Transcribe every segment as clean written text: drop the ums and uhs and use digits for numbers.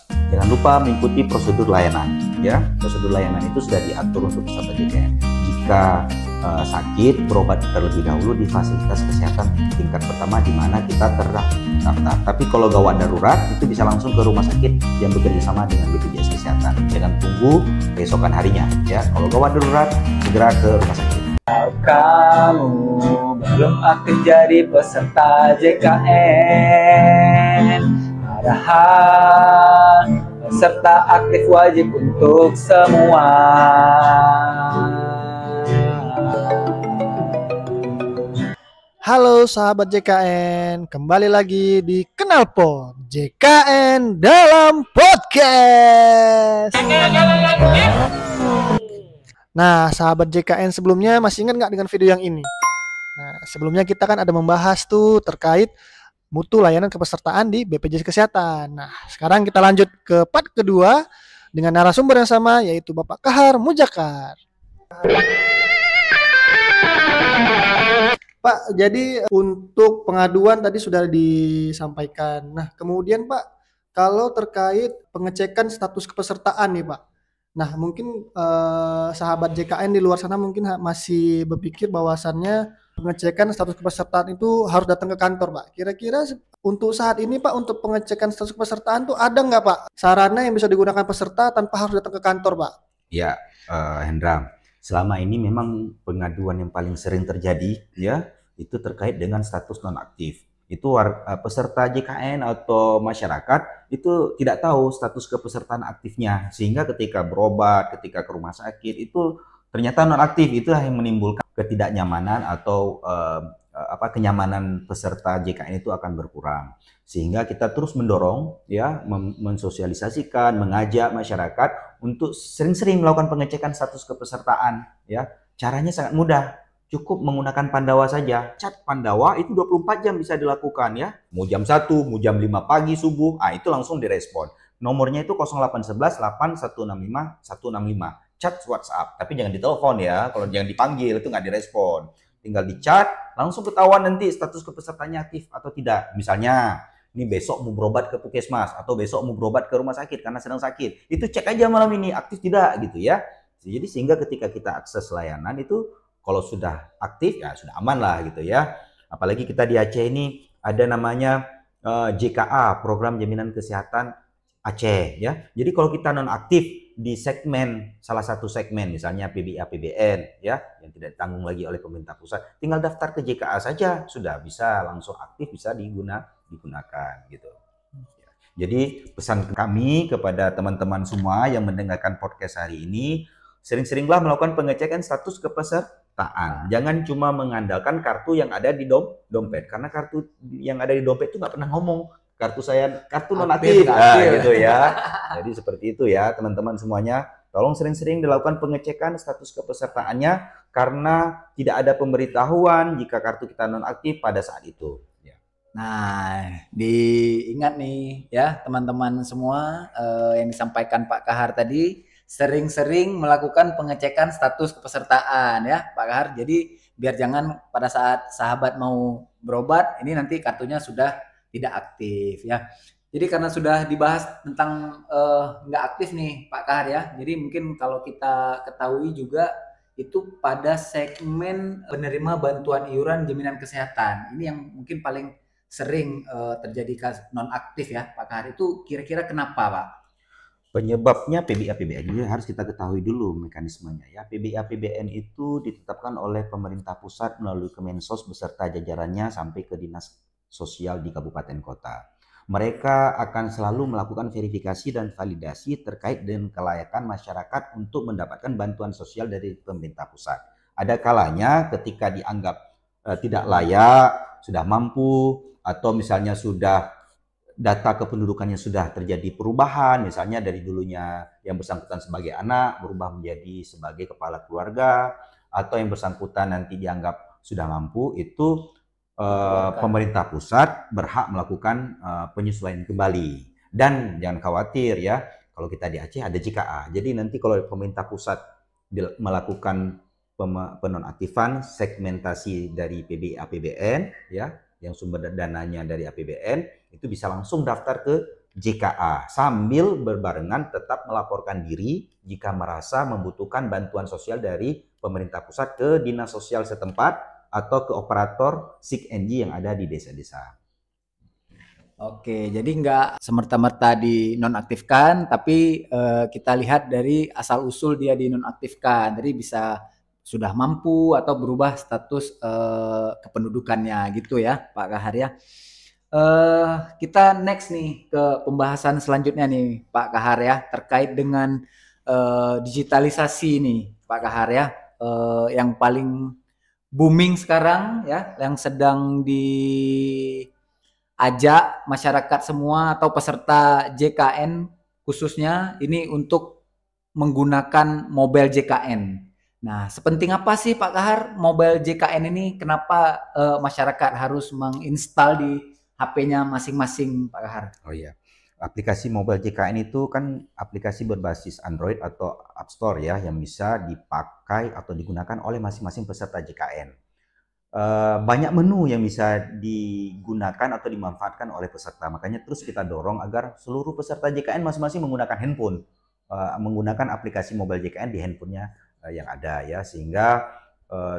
Jangan lupa mengikuti prosedur layanan. Ya, prosedur layanan itu sudah diatur untuk peserta JKN. Jika sakit, berobat terlebih dahulu di fasilitas kesehatan tingkat pertama di mana kita terdaftar. Tapi kalau gawat darurat itu bisa langsung ke rumah sakit yang bekerja sama dengan BPJS Kesehatan. Jangan tunggu keesokan harinya. Ya, kalau gawat darurat segera ke rumah sakit. Kamu belum aktif jadi peserta JKN, padahal peserta aktif wajib untuk semua. Halo sahabat JKN, kembali lagi di Kenalpot JKN dalam podcast. Nah, sahabat JKN sebelumnya masih ingat nggak dengan video yang ini? Nah, sebelumnya kita kan ada membahas tuh terkait mutu layanan kepesertaan di BPJS Kesehatan. Nah, sekarang kita lanjut ke part kedua dengan narasumber yang sama, yaitu Bapak Kahar Mujakar. Pak, jadi untuk pengaduan tadi sudah disampaikan. Nah, kemudian Pak, kalau terkait pengecekan status kepesertaan nih Pak. Nah, mungkin sahabat JKN di luar sana mungkin masih berpikir bahwasannya pengecekan status kepesertaan itu harus datang ke kantor Pak. Kira-kira untuk saat ini Pak, untuk pengecekan status kepesertaan tuh ada nggak Pak sarana yang bisa digunakan peserta tanpa harus datang ke kantor Pak? Ya, Hendra. Selama ini memang pengaduan yang paling sering terjadi ya itu terkait dengan status nonaktif. Itu peserta JKN atau masyarakat itu tidak tahu status kepesertaan aktifnya, sehingga ketika berobat, ketika ke rumah sakit itu ternyata nonaktif. Itu yang menimbulkan ketidaknyamanan atau kenyamanan peserta JKN itu akan berkurang. Sehingga kita terus mendorong ya mensosialisasikan, mengajak masyarakat untuk sering-sering melakukan pengecekan status kepesertaan ya. Caranya sangat mudah. Cukup menggunakan Pandawa saja. Chat Pandawa itu 24 jam bisa dilakukan ya. Mau jam 1, mau jam 5 pagi subuh, itu langsung direspon. Nomornya itu 0811 8165 165. Chat WhatsApp, tapi jangan ditelepon ya. Kalau jangan dipanggil itu nggak direspon. Tinggal di chat, langsung ketahuan nanti status kepesertanya aktif atau tidak. Misalnya, ini besok mau berobat ke puskesmas atau besok mau berobat ke rumah sakit karena sedang sakit. Itu cek aja malam ini aktif tidak gitu ya. Jadi sehingga ketika kita akses layanan itu kalau sudah aktif ya sudah aman lah gitu ya. Apalagi kita di Aceh ini ada namanya JKA, Program Jaminan Kesehatan Aceh ya. Jadi kalau kita non aktif di segmen salah satu segmen misalnya PBA PBN ya yang tidak ditanggung lagi oleh pemerintah pusat, tinggal daftar ke JKA saja sudah bisa langsung aktif, bisa digunakan gitu. Jadi pesan kami kepada teman-teman semua yang mendengarkan podcast hari ini, sering-seringlah melakukan pengecekan status kepesertaan. Jangan cuma mengandalkan kartu yang ada di dompet, karena kartu yang ada di dompet itu nggak pernah ngomong kartu nonaktif, gitu ya. Jadi seperti itu ya teman-teman semuanya. Tolong sering-sering dilakukan pengecekan status kepesertaannya karena tidak ada pemberitahuan jika kartu kita nonaktif pada saat itu. Nah, diingat nih ya teman-teman semua yang disampaikan Pak Kahar tadi, sering-sering melakukan pengecekan status kepesertaan ya Pak Kahar. Jadi biar jangan pada saat sahabat mau berobat ini nanti kartunya sudah tidak aktif ya. Jadi karena sudah dibahas tentang nggak aktif nih Pak Kahar ya. Jadi mungkin kalau kita ketahui juga itu pada segmen penerima bantuan iuran jaminan kesehatan. Ini yang mungkin paling sering terjadi nonaktif ya Pak Kahar. Itu kira-kira kenapa Pak? Penyebabnya PBA PBN ini harus kita ketahui dulu mekanismenya ya. PBA PBN itu ditetapkan oleh pemerintah pusat melalui Kemensos beserta jajarannya sampai ke dinas sosial di kabupaten kota. Mereka akan selalu melakukan verifikasi dan validasi terkait dengan kelayakan masyarakat untuk mendapatkan bantuan sosial dari pemerintah pusat. Ada kalanya ketika dianggap tidak layak, sudah mampu, atau misalnya sudah data kependudukannya sudah terjadi perubahan, misalnya dari dulunya yang bersangkutan sebagai anak berubah menjadi sebagai kepala keluarga, atau yang bersangkutan nanti dianggap sudah mampu, itu pemerintah pusat berhak melakukan penyesuaian kembali. Dan jangan khawatir ya, kalau kita di Aceh ada JKA. Jadi nanti kalau pemerintah pusat melakukan penonaktifan segmentasi dari PBA PBN ya, yang sumber dananya dari APBN, itu bisa langsung daftar ke JKA sambil berbarengan tetap melaporkan diri jika merasa membutuhkan bantuan sosial dari pemerintah pusat ke dinas sosial setempat atau ke operator SIG-NG yang ada di desa-desa. Oke, jadi nggak semerta-merta dinonaktifkan, tapi kita lihat dari asal-usul dia dinonaktifkan. Jadi bisa sudah mampu atau berubah status kependudukannya gitu ya, Pak Kahar ya. Kita next nih ke pembahasan selanjutnya nih, Pak Kahar ya, terkait dengan digitalisasi nih, Pak Kahar ya, yang paling booming sekarang ya, yang sedang diajak masyarakat semua atau peserta JKN khususnya ini untuk menggunakan mobile JKN. Nah, sepenting apa sih Pak Kahar mobile JKN ini? Kenapa masyarakat harus menginstal di HP-nya masing-masing, Pak Kahar? Oh iya, aplikasi mobile JKN itu kan aplikasi berbasis Android atau App Store ya, yang bisa dipakai atau digunakan oleh masing-masing peserta JKN. Banyak menu yang bisa digunakan atau dimanfaatkan oleh peserta. Makanya terus kita dorong agar seluruh peserta JKN masing-masing menggunakan handphone, menggunakan aplikasi mobile JKN di handphonenya yang ada ya, sehingga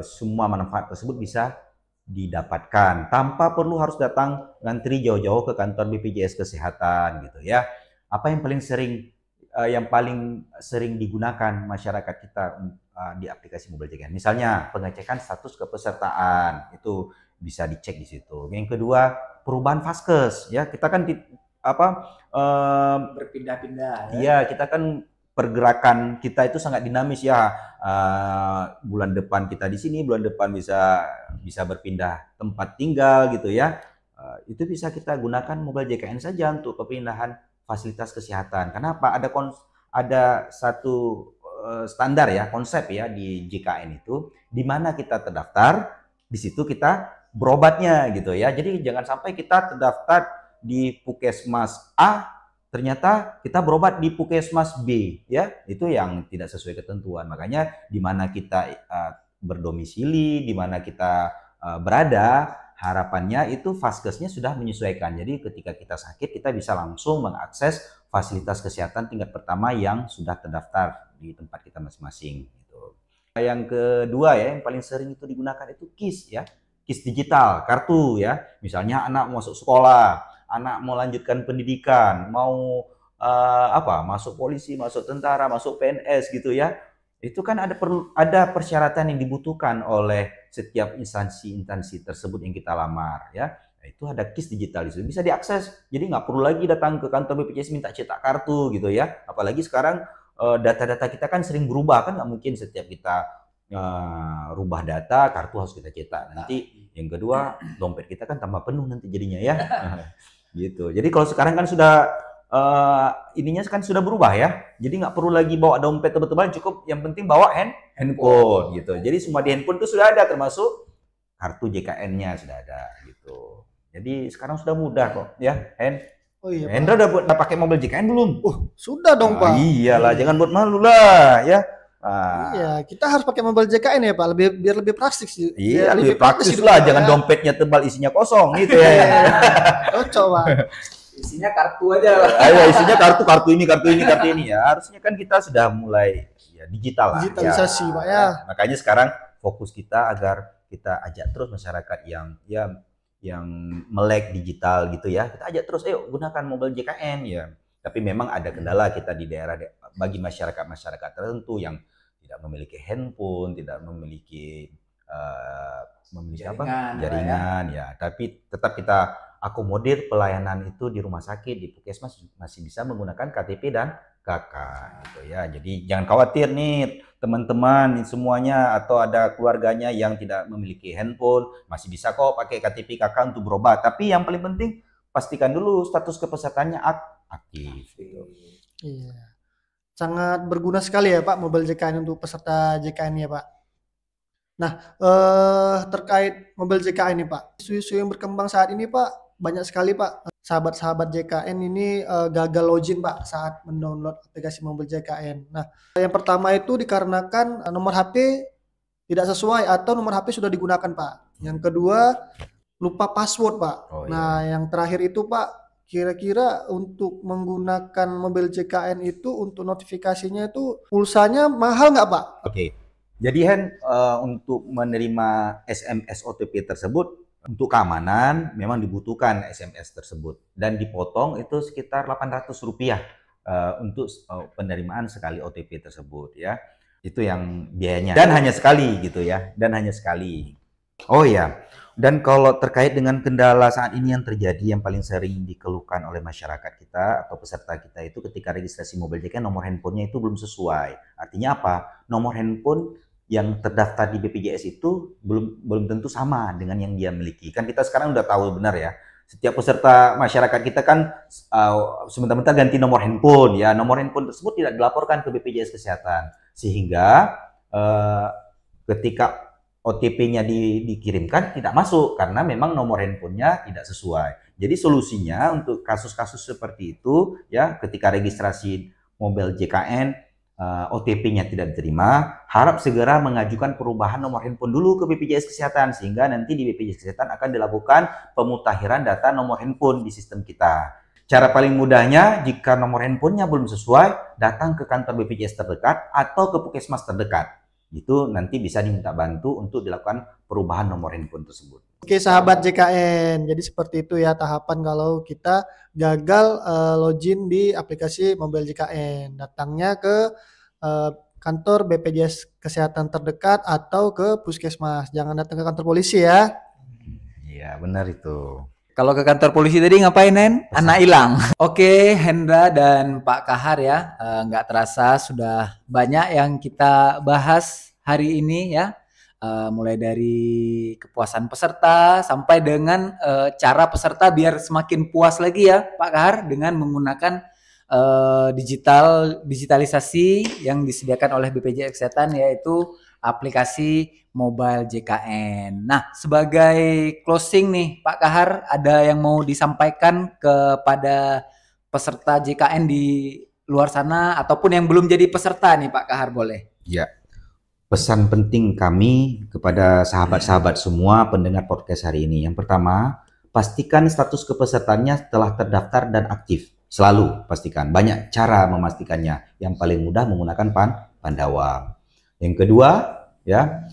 semua manfaat tersebut bisa didapatkan tanpa perlu harus datang ngantri jauh-jauh ke kantor BPJS Kesehatan gitu ya. Apa yang paling sering digunakan masyarakat kita di aplikasi mobile JKN? Misalnya pengecekan status kepesertaan itu bisa dicek di situ. Yang kedua, perubahan vaskes ya. Kita kan berpindah-pindah ya. Iya, kita kan pergerakan kita itu sangat dinamis ya. Bulan depan kita di sini, bulan depan bisa berpindah tempat tinggal gitu ya. Itu bisa kita gunakan mobile JKN saja untuk perpindahan fasilitas kesehatan. Kenapa? Ada satu standar ya, konsep ya di JKN itu, di mana kita terdaftar, di situ kita berobatnya gitu ya. Jadi jangan sampai kita terdaftar di Puskesmas A, ternyata kita berobat di Puskesmas B ya, itu yang tidak sesuai ketentuan. Makanya di mana kita berdomisili, di mana kita berada, harapannya itu vaskesnya sudah menyesuaikan. Jadi ketika kita sakit kita bisa langsung mengakses fasilitas kesehatan tingkat pertama yang sudah terdaftar di tempat kita masing-masing gitu. Yang kedua ya, yang paling sering itu digunakan itu KIS ya, KIS digital, kartu ya. Misalnya anak mau masuk sekolah, anak mau lanjutkan pendidikan, mau masuk polisi, masuk tentara, masuk PNS gitu ya. Itu kan ada persyaratan yang dibutuhkan oleh setiap instansi tersebut yang kita lamar ya. Nah, itu ada KIS digital itu bisa diakses. Jadi nggak perlu lagi datang ke kantor BPJS minta cetak kartu gitu ya. Apalagi sekarang data-data kita kan sering berubah, kan nggak mungkin setiap kita rubah data kartu harus kita cetak. Nanti yang kedua dompet kita kan tambah penuh nanti jadinya ya. Gitu. Jadi kalau sekarang kan sudah ininya kan sudah berubah ya. Jadi nggak perlu lagi bawa dompet tebal-tebal, cukup yang penting bawa handphone gitu. Jadi semua di handphone itu sudah ada, termasuk kartu JKN-nya sudah ada gitu. Jadi sekarang sudah mudah kok ya. Oh iya, Hendra udah pakai mobil JKN belum? Sudah dong, Pak. Iyalah, jangan buat malu lah ya. Iya, kita harus pakai mobile JKN ya Pak, biar lebih praktis sih. Iya, lebih praktis lah, jangan dompetnya tebal isinya kosong gitu ya. Cocok, Pak. Isinya kartu aja lah. Ayo, isinya kartu ini ya. Harusnya kan kita sudah mulai ya, digital lah. Digitalisasi ya. Pak ya. Makanya sekarang fokus kita agar kita ajak terus masyarakat yang melek digital gitu ya. Kita ajak terus, ayo gunakan mobile JKN ya. Tapi memang ada kendala kita di daerah bagi masyarakat tertentu yang tidak memiliki handphone, tidak memiliki jaringan ya. Tapi tetap kita akomodir pelayanan itu di rumah sakit, di Puskesmas masih bisa menggunakan KTP dan KK gitu ya. Jadi jangan khawatir nih teman-teman semuanya atau ada keluarganya yang tidak memiliki handphone, masih bisa kok pakai KTP KK untuk berobat. Tapi yang paling penting pastikan dulu status kepesertaannya aktif gitu. Iya. Sangat berguna sekali ya Pak mobile JKN untuk peserta JKN ya Pak. Nah, terkait mobile JKN ini Pak, isu-isu yang berkembang saat ini Pak, banyak sekali Pak sahabat-sahabat JKN ini gagal login Pak saat mendownload aplikasi mobile JKN. Nah, yang pertama itu dikarenakan nomor HP tidak sesuai atau nomor HP sudah digunakan Pak. Yang kedua lupa password Pak. Nah, yang terakhir itu Pak kira-kira untuk menggunakan mobil JKN itu untuk notifikasinya itu pulsanya mahal nggak Pak? Oke. Jadi untuk menerima SMS OTP tersebut untuk keamanan memang dibutuhkan SMS tersebut dan dipotong itu sekitar Rp800 untuk penerimaan sekali OTP tersebut ya. Itu yang biayanya dan hanya sekali gitu ya, dan hanya sekali. Oh ya, dan kalau terkait dengan kendala saat ini yang terjadi yang paling sering dikeluhkan oleh masyarakat kita atau peserta kita itu ketika registrasi mobil JKN nomor handphonenya itu belum sesuai. Artinya apa? Nomor handphone yang terdaftar di BPJS itu belum tentu sama dengan yang dia miliki. Kan kita sekarang udah tahu benar ya. Setiap peserta masyarakat kita kan sebentar-bentar ganti nomor handphone ya. Nomor handphone tersebut tidak dilaporkan ke BPJS Kesehatan. Sehingga ketika OTP-nya dikirimkan tidak masuk karena memang nomor handphonenya tidak sesuai. Jadi solusinya untuk kasus-kasus seperti itu ya, ketika registrasi mobil JKN OTP-nya tidak diterima, harap segera mengajukan perubahan nomor handphone dulu ke BPJS Kesehatan sehingga nanti di BPJS Kesehatan akan dilakukan pemutahiran data nomor handphone di sistem kita. Cara paling mudahnya jika nomor handphonenya belum sesuai, datang ke kantor BPJS terdekat atau ke puskesmas terdekat. Itu nanti bisa diminta bantu untuk dilakukan perubahan nomor handphone tersebut. Oke sahabat JKN, jadi seperti itu ya tahapan kalau kita gagal login di aplikasi mobil JKN. Datangnya ke kantor BPJS Kesehatan terdekat atau ke puskesmas. Jangan datang ke kantor polisi ya. Iya benar itu. Kalau ke kantor polisi tadi ngapain, Nen? Anak hilang. Oke, Hendra dan Pak Kahar ya, nggak terasa sudah banyak yang kita bahas hari ini ya. Mulai dari kepuasan peserta sampai dengan cara peserta biar semakin puas lagi ya, Pak Kahar, dengan menggunakan digitalisasi yang disediakan oleh BPJS Kesehatan yaitu aplikasi Mobile JKN. Nah, sebagai closing nih, Pak Kahar, ada yang mau disampaikan kepada peserta JKN di luar sana ataupun yang belum jadi peserta nih, Pak Kahar, boleh? Ya, pesan penting kami kepada sahabat-sahabat semua pendengar podcast hari ini. Yang pertama, pastikan status kepesertaannya telah terdaftar dan aktif. Selalu pastikan. Banyak cara memastikannya. Yang paling mudah menggunakan Pandawa. Yang kedua, ya,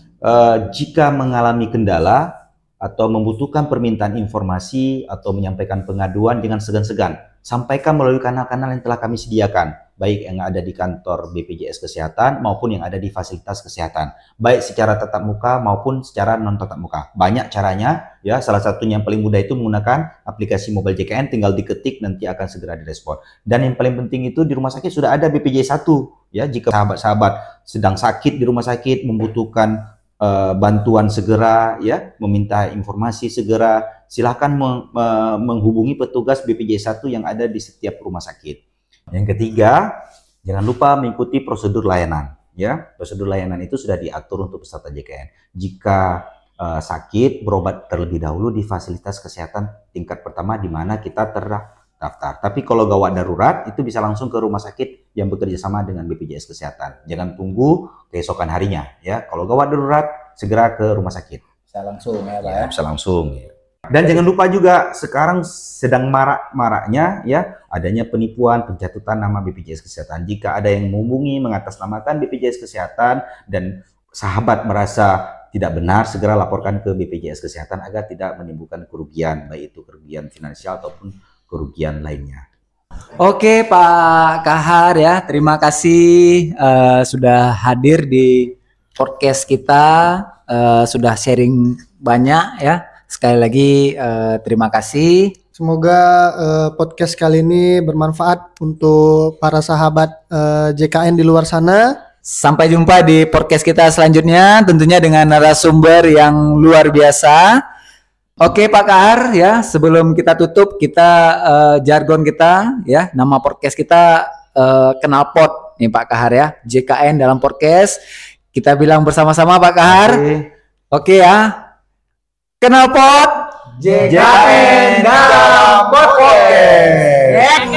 jika mengalami kendala atau membutuhkan permintaan informasi atau menyampaikan pengaduan dengan segan-segan, sampaikan melalui kanal-kanal yang telah kami sediakan, baik yang ada di kantor BPJS Kesehatan maupun yang ada di fasilitas kesehatan, baik secara tatap muka maupun secara non tatap muka. Banyak caranya, ya. Salah satunya yang paling mudah itu menggunakan aplikasi Mobile JKN, tinggal diketik nanti akan segera direspon. Dan yang paling penting itu di rumah sakit sudah ada BPJS 1, ya. Jika sahabat-sahabat sedang sakit di rumah sakit membutuhkan bantuan segera, ya, meminta informasi segera, silakan menghubungi petugas BPJS 1 yang ada di setiap rumah sakit. Yang ketiga, jangan lupa mengikuti prosedur layanan, ya. Prosedur layanan itu sudah diatur untuk peserta JKN. Jika sakit, berobat terlebih dahulu di fasilitas kesehatan tingkat pertama di mana kita terdaftar. Tapi kalau gawat darurat itu bisa langsung ke rumah sakit yang bekerja sama dengan BPJS Kesehatan. Jangan tunggu keesokan harinya, ya. Kalau gawat darurat segera ke rumah sakit. Bisa langsung ya, Pak. Ya, bisa langsung. Ya. Dan jangan lupa juga sekarang sedang marak-maraknya, ya, adanya penipuan pencatutan nama BPJS Kesehatan. Jika ada yang menghubungi mengatasnamakan BPJS Kesehatan dan sahabat merasa tidak benar, segera laporkan ke BPJS Kesehatan agar tidak menimbulkan kerugian, baik itu kerugian finansial ataupun kerugian lainnya. Oke Pak Kahar ya, terima kasih sudah hadir di podcast kita, sudah sharing banyak ya. Sekali lagi terima kasih. Semoga podcast kali ini bermanfaat untuk para sahabat JKN di luar sana. Sampai jumpa di podcast kita selanjutnya, tentunya dengan narasumber yang luar biasa. Oke Pak Kahar ya, sebelum kita tutup kita jargon kita ya, nama podcast kita Knalpot nih Pak Kahar ya, JKN dalam podcast. Kita bilang bersama-sama Pak Kahar. Oke ya. Knalpot JKN dalam podcast.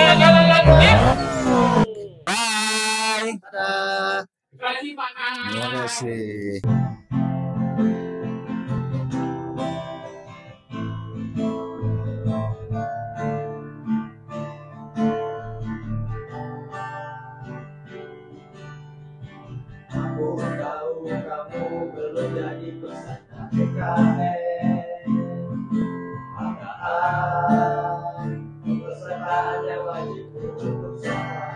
Bye. Terima kasih. jadi peserta JKN. Padahal kepesertaannya wajib untuk semua.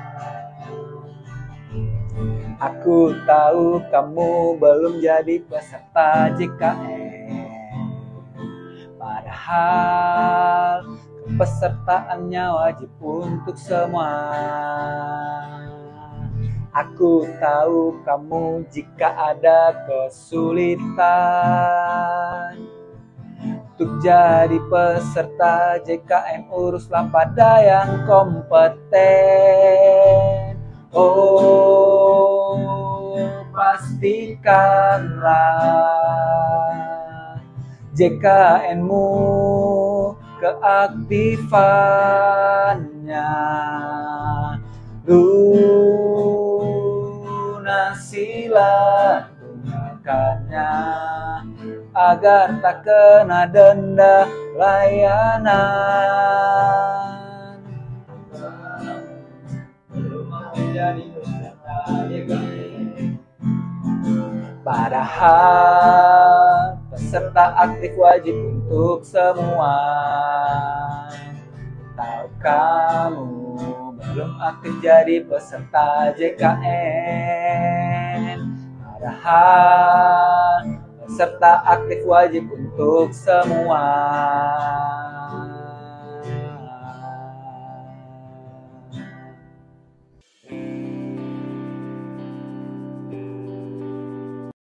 Aku tahu kamu belum jadi peserta JKN, padahal kepesertaannya wajib untuk semua. Aku tahu kamu jika ada kesulitan untuk jadi peserta JKN, uruslah pada yang kompeten. Oh, pastikanlah JKN-mu keaktifannya, lunasilah tunggakannya agar tak kena denda layanan. Menjadi peserta JKN, padahal peserta aktif wajib untuk semua. Tahu kamu belum aktif jadi peserta JKN, padahal peserta aktif wajib untuk semua.